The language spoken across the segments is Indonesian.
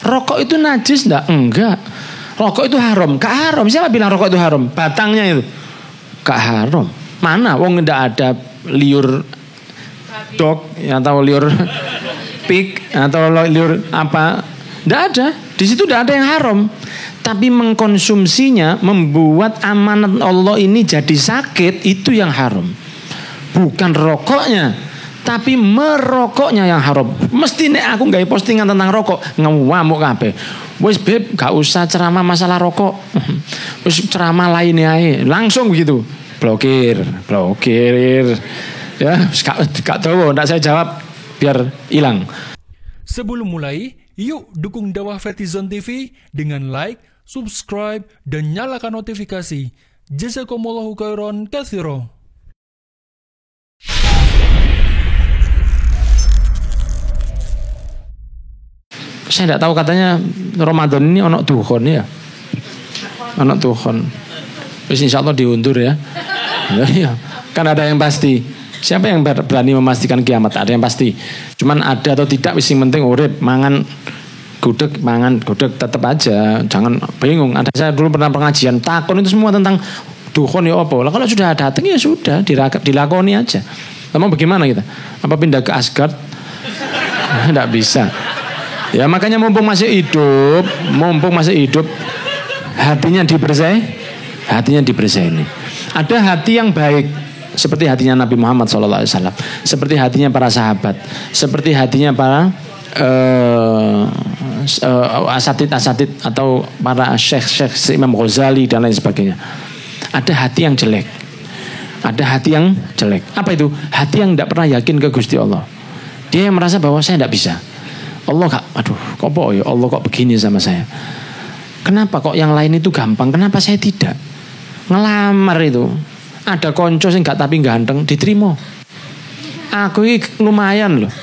Rokok itu najis enggak? Enggak. Rokok itu haram? Gak haram. Siapa bilang rokok itu haram? Batangnya itu. Gak haram. Mana? Wong enggak ada liur dog atau liur pig atau liur apa? Enggak ada. Di situ enggak ada yang haram. Tapi mengkonsumsinya membuat amanat Allah ini jadi sakit, itu yang haram. Bukan rokoknya, tapi merokoknya yang haram. Mesti nek aku gawe postingan tentang rokok ngamuk kabeh. Wis beb, gak usah ceramah masalah rokok. Wis ceramah lainnya ae. Langsung begitu. Blokir. Ya, gak tahu, ndak saya jawab biar hilang. Sebelum mulai, yuk dukung dakwah Vertizon TV dengan like, subscribe, dan nyalakan notifikasi. Jazakumullahu khairan katsira. Saya tidak tahu, katanya Ramadan ini ono dukhon ya. Ono dukhon. Wis insyaallah diundur ya. Ya. Kan ada yang pasti. Siapa yang berani memastikan kiamat? Ada yang pasti. Cuman ada atau tidak wis sing penting urip, mangan gudeg tetap aja. Jangan bingung. Ada saya dulu pernah pengajian takon itu semua tentang dukhon ya apa. Lah kalau sudah datang ya sudah dilakoni aja. Mau bagaimana kita? Apa pindah ke Asgard? Tidak bisa. Ya makanya mumpung masih hidup, hatinya dibersihin. Ada hati yang baik, seperti hatinya Nabi Muhammad SAW, seperti hatinya para sahabat, seperti hatinya para asatid atau para syekh Imam Ghazali dan lain sebagainya. Ada hati yang jelek. Apa itu? Hati yang tidak pernah yakin ke Gusti Allah. Dia yang merasa bahwa saya tidak bisa. Allah Allah kok begini sama saya. Kenapa kok yang lain itu gampang? Kenapa saya tidak? Ngelamar itu ada konco sing gak tapi ganteng diterima. Aku ini lumayan loh.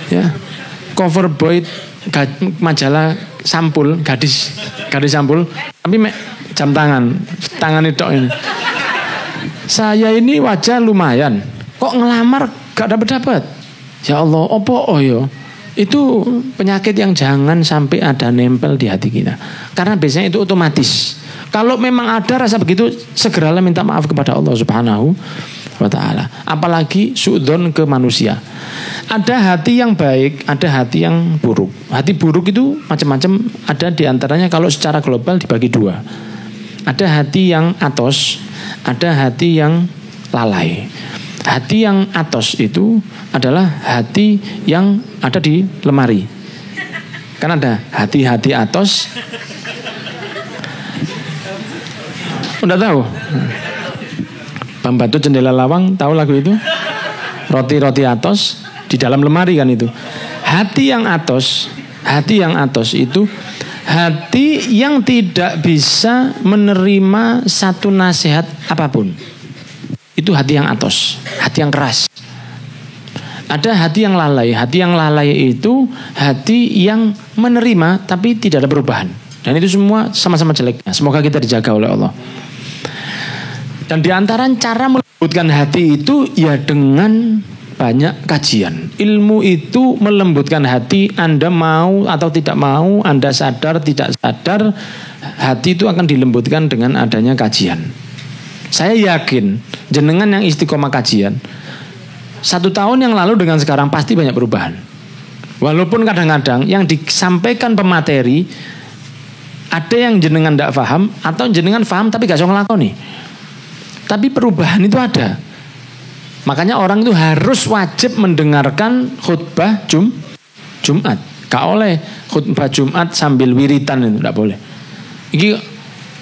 Ya. Cover boy majalah sampul, gadis sampul, tapi jam tangan itu ini. Saya ini wajah lumayan. Kok ngelamar gak dapat? Ya Allah, itu penyakit yang jangan sampai ada nempel di hati kita. Karena biasanya itu otomatis. Kalau memang ada rasa begitu, segeralah minta maaf kepada Allah Subhanahu wa ta'ala. Apalagi suudzon ke manusia. Ada hati yang baik, ada hati yang buruk. Hati buruk itu macam-macam. Ada diantaranya kalau secara global dibagi dua. Ada hati yang atos, ada hati yang lalai. Hati yang atos itu adalah hati yang ada di lemari. Kan ada hati-hati atos. Udah tahu? Pembantu jendela lawang, tahu lagu itu? Roti-roti atos di dalam lemari kan itu. Hati yang atos itu hati yang tidak bisa menerima satu nasihat apapun. Itu hati yang atos, hati yang keras. Ada hati yang lalai. Hati yang lalai itu hati yang menerima tapi tidak ada perubahan. Dan itu semua sama-sama jelek. Semoga kita dijaga oleh Allah. Dan diantara cara melembutkan hati itu ya dengan banyak kajian. Ilmu itu melembutkan hati. Anda mau atau tidak mau, Anda sadar tidak sadar, hati itu akan dilembutkan dengan adanya kajian. Saya yakin jenengan yang istiqomah kajian 1 tahun yang lalu dengan sekarang pasti banyak perubahan. Walaupun kadang-kadang yang disampaikan pemateri ada yang jenengan tidak paham atau jenengan paham tapi gak bisa ngelakoni. Tapi perubahan itu ada. Makanya orang itu harus wajib mendengarkan khutbah Jumat. Gak oleh khutbah Jumat sambil wiritan, itu tidak boleh. Ini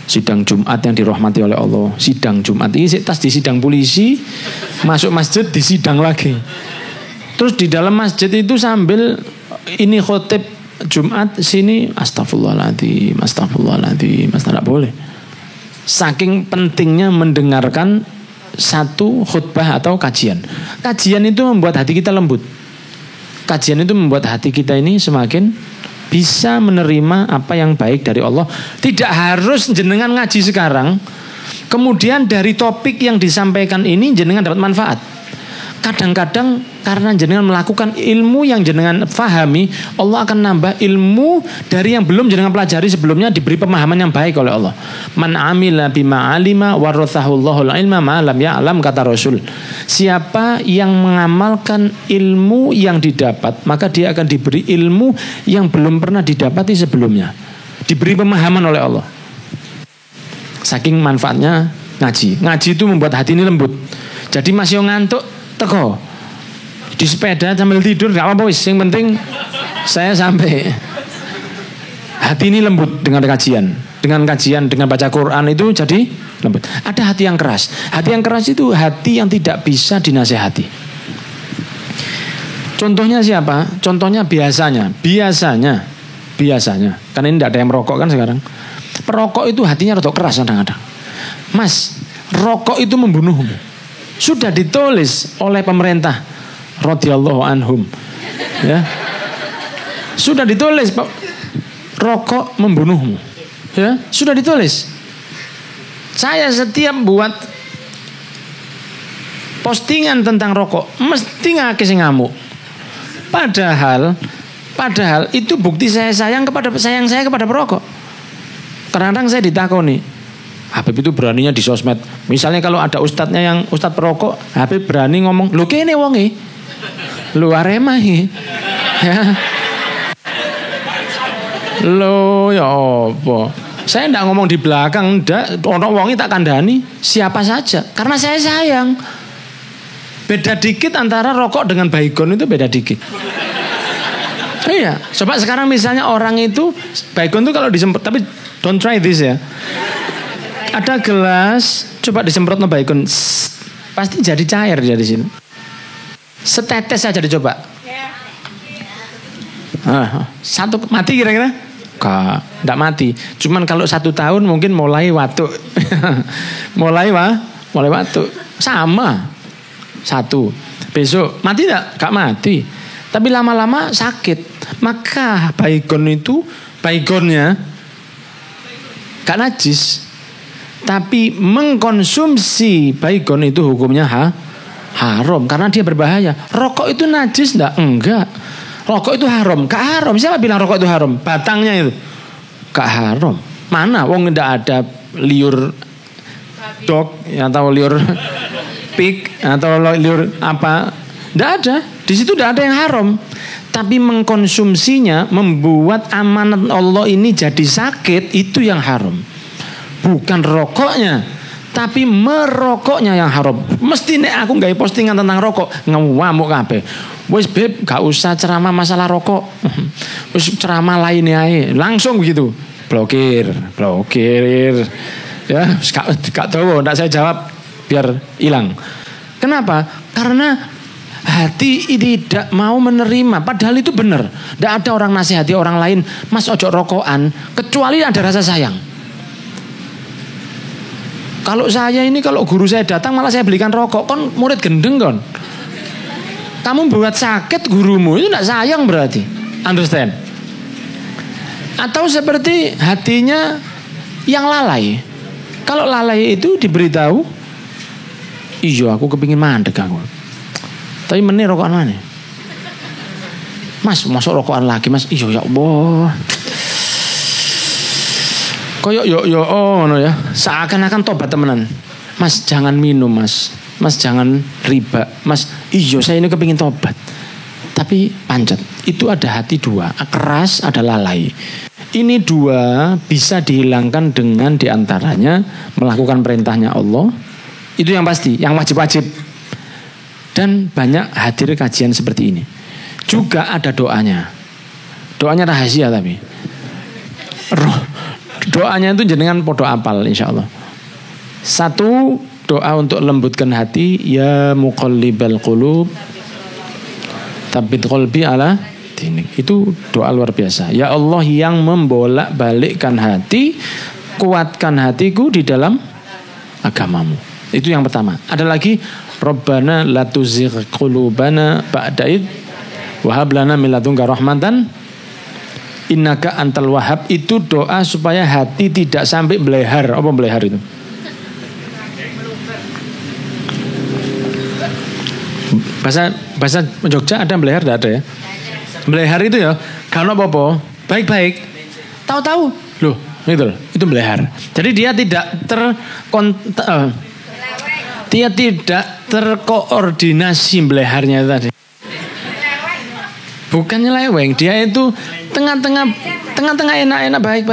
sidang Jumat yang dirahmati oleh Allah. Sidang Jumat ini tas di sidang polisi, masuk masjid di sidang lagi. Terus di dalam masjid itu sambil ini khotib Jumat, sini astagfirullahaladzim, tidak boleh. Saking pentingnya mendengarkan satu khutbah atau kajian. Kajian itu membuat hati kita lembut. Kajian itu membuat hati kita ini semakin bisa menerima apa yang baik dari Allah. Tidak harus jenengan ngaji sekarang, kemudian dari topik yang disampaikan ini jenengan dapat manfaat. Kadang-kadang karena jenengan melakukan ilmu yang jenengan fahami, Allah akan nambah ilmu dari yang belum jenengan pelajari sebelumnya, diberi pemahaman yang baik oleh Allah. Man amila bima alima warathahullahul ilma ma lam ya'lam, kata Rasul. Siapa yang mengamalkan ilmu yang didapat, maka dia akan diberi ilmu yang belum pernah didapati sebelumnya. Diberi pemahaman oleh Allah. Saking manfaatnya ngaji. Ngaji itu membuat hati ini lembut. Jadi masih ngantuk, teko di sepeda sambil tidur gak apa-apa wis, yang penting saya sampai. Hati ini lembut dengan kajian, dengan baca Quran itu jadi lembut. Ada hati yang keras. Hati yang keras itu hati yang tidak bisa dinasehati. Contohnya siapa? Contohnya biasanya, karena ini tidak ada yang merokok kan sekarang. Perokok itu hatinya rada keras kadang-kadang. Mas, rokok itu membunuhmu. Sudah ditulis oleh pemerintah radhiyallahu anhum. Ya. Sudah ditulis rokok membunuhmu. Ya, sudah ditulis. Saya setiap buat postingan tentang rokok mesti ngake sing ngamuk. Padahal itu bukti saya sayang saya kepada perokok. Kadang-kadang saya ditakoni, Habib itu beraninya di sosmed. Misalnya kalau ada ustadznya yang ustadz perokok, Habib berani ngomong, "Lho kene wonge. Lho Arema iki." Ya. Lho ya apa? Saya enggak ngomong di belakang, ndak ono wonge tak kandhani siapa saja karena saya sayang. Beda dikit antara rokok dengan baygon itu beda dikit. Iya, coba sekarang misalnya orang itu baygon itu kalau disemprot, tapi don't try this ya. Ada gelas, coba disemprot no baygon, pasti jadi cair dia di sini. Setetes saja dicoba. Satu mati kira-kira? Enggak mati. Cuman kalau 1 tahun mungkin mulai watuk. mulai watuk. Sama. 1. Besok mati enggak? Enggak mati. Tapi lama-lama sakit. Maka baygonnya gak najis. Tapi mengkonsumsi baygon itu hukumnya haram karena dia berbahaya. Rokok itu najis enggak. Rokok itu haram. Gak haram. Siapa bilang rokok itu haram? Batangnya itu gak haram. Mana? Wong ndak ada liur dog atau liur pig atau liur apa? Ndak ada. Di situ ndak ada yang haram. Tapi mengkonsumsinya membuat amanat Allah ini jadi sakit, itu yang haram. Bukan rokoknya, tapi merokoknya yang haram. Mesti nek aku gawe postingan tentang rokok ngamuk kabeh. Wis beb, gak usah ceramah masalah rokok. Wis ceramah lainnya ae. Langsung begitu. Blokir. Ya, gak tahu, ndak saya jawab biar hilang. Kenapa? Karena hati tidak mau menerima. Padahal itu benar. Tidak ada orang nasihati orang lain, Mas ojo rokokan, kecuali ada rasa sayang. Kalau saya ini, kalau guru saya datang malah saya belikan rokok, kon murid gendeng kon. Kamu buat sakit gurumu, itu tidak sayang berarti. Understand? Atau seperti hatinya yang lalai. Kalau lalai itu diberitahu, iya aku kepingin mandek aku. Tapi meneh rokokan mana? Mas, masuk rokokan lagi mas? Iya ya Allah. Koyok yo ngono ya. Seakan-akan tobat temenan. Mas jangan minum mas. Mas jangan riba. Mas, iya saya ini kepingin tobat. Tapi pancet. Itu ada hati 2. Keras, ada lalai. Ini 2 bisa dihilangkan dengan diantaranya melakukan perintahnya Allah. Itu yang pasti, yang wajib-wajib. Dan banyak hadir kajian seperti ini. Juga ada doanya. Doanya rahasia tapi. Doanya itu jenengan podo apal insya Allah. 1, doa untuk lembutkan hati. Ya muqallibal qulub tsabbit qalbi ala dinik. Itu doa luar biasa. Ya Allah yang membolak-balikkan hati, kuatkan hatiku di dalam agamamu. Itu yang pertama. Ada lagi, Rabbana la tuzigh qulubana ba'da id wa hab lana min ladunka rahmatan innaka antal wahhab. Itu doa supaya hati tidak sampai belehar. Apa belehar itu? bahasa Jogja ada belehar enggak ada ya? Belehar itu ya, kalau apa-apa, baik-baik. Tahu-tahu, loh, itu belehar. Jadi dia tidak dia tidak terkoordinasi beleharnya tadi. Bukan nyeleweng, dia itu tengah-tengah enak-enak baik.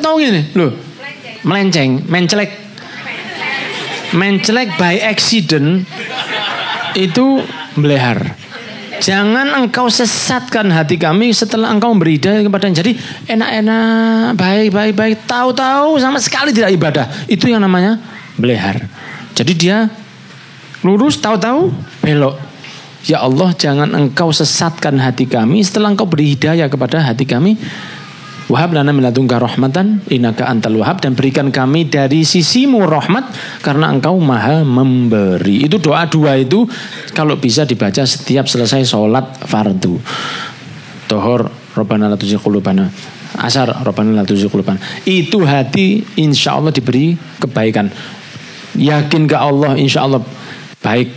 Tahu gini, loh, melenceng, mencelek by accident itu belehar. Jangan engkau sesatkan hati kami setelah engkau memberi hidayah kepadanya. Jadi enak-enak, baik, tahu-tahu sama sekali tidak ibadah. Itu yang namanya belehar. Jadi dia lurus, tahu-tahu belok. Ya Allah, jangan engkau sesatkan hati kami setelah engkau beri hidayah kepada hati kami. Wahab lana min ladunka rahmatan innaka antal wahhab, dan berikan kami dari sisimu rahmat karena engkau maha memberi. Itu doa dua itu kalau bisa dibaca setiap selesai sholat fardu. Tohor Rabbana la tuzigh qulubana, asar Rabbana la tuzigh qulubana. Itu hati insya Allah diberi kebaikan. Yakin ke Allah insya Allah baik.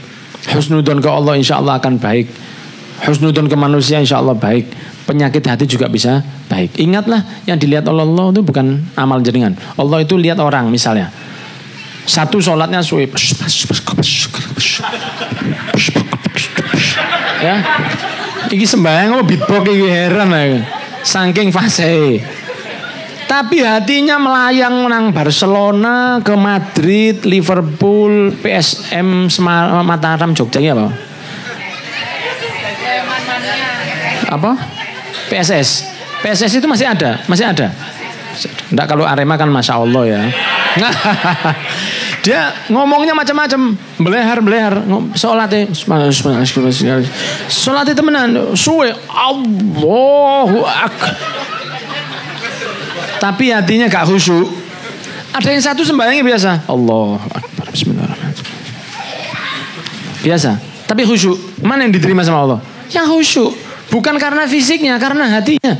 Husnudon ke Allah insya Allah akan baik. Husnudon ke manusia insya Allah baik. Penyakit hati juga bisa baik. Ingatlah yang dilihat oleh Allah itu bukan amal jenengan. Allah itu lihat orang misalnya. Satu sholatnya suwe. Ya. Iki sembahyang apa beatbox iki heran ya. Saking fase. Tapi hatinya melayang nang Barcelona, ke Madrid, Liverpool, PSM Mataram, Jogja ya apa? Apa? PSS itu masih ada. Enggak, kalau Arema kan Masya Allah ya. Dia ngomongnya macam-macam, belehar, sholatnya temenan, suwe, Allahu Akbar. Tapi hatinya gak khusyuk. Ada yang satu sembahyangnya biasa, Allahu Akbar, Bismillahirrahmanirrahim. Biasa, tapi khusyuk. Mana yang diterima sama Allah? Yang khusyuk. Bukan karena fisiknya, karena hatinya.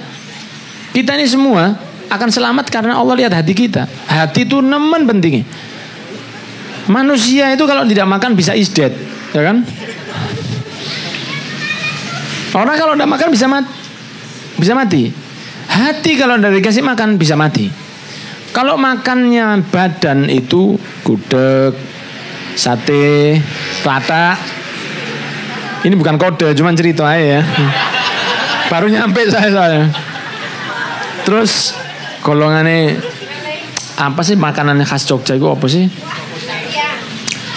Kita ini semua akan selamat karena Allah lihat hati kita. Hati itu nemen pentingnya. Manusia itu kalau tidak makan bisa isdet, ya kan? Orang kalau tidak makan bisa mati. Hati kalau tidak dikasih makan bisa mati. Kalau makannya badan itu gudeg, sate, kelata. Ini bukan kode, cuma cerita aja ya. Baru nyampe saya. Terus golongannya apa sih makanan khas Jogja itu apa sih?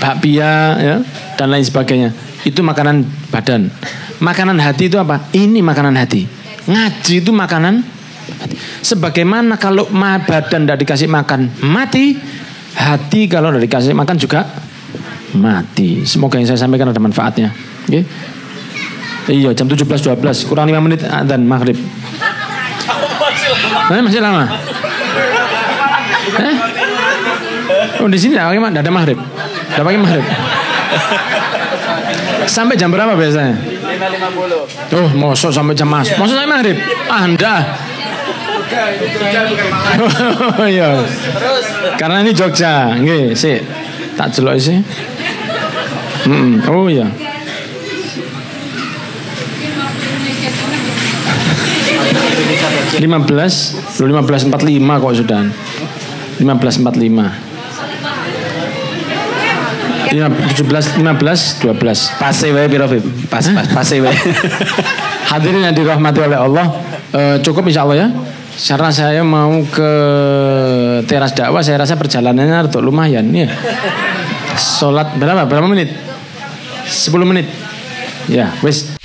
Bakpia ya dan lain sebagainya. Itu makanan badan. Makanan hati itu apa? Ini makanan hati. Ngaji itu makanan hati. Sebagaimana kalau badan tidak dikasih makan mati, hati kalau tidak dikasih makan juga mati. Semoga yang saya sampaikan ada manfaatnya. Oke? Iya, jam 17.12 kurang 5 menit adzan maghrib. Masih lama. Oh, di sini enggak ada maghrib. Enggak pakai maghrib. Sampai jam berapa biasanya? 5.50. Oh, mosok sampai jam mas. Mosok sampai maghrib. Anda. Oh, iya. Karena ini Jogja, nggih, sik. Tak jelok sih. Oh iya. 15.45 kok sudah. 15.45. 15 12. Pase wae piro, Bib? Pase wae. Hadirin yang dirahmati oleh Allah, cukup insyaallah ya. Karena saya mau ke teras dakwah, saya rasa perjalanannya rada lumayan ya. Salat berapa menit? 10 menit. Ya, wis.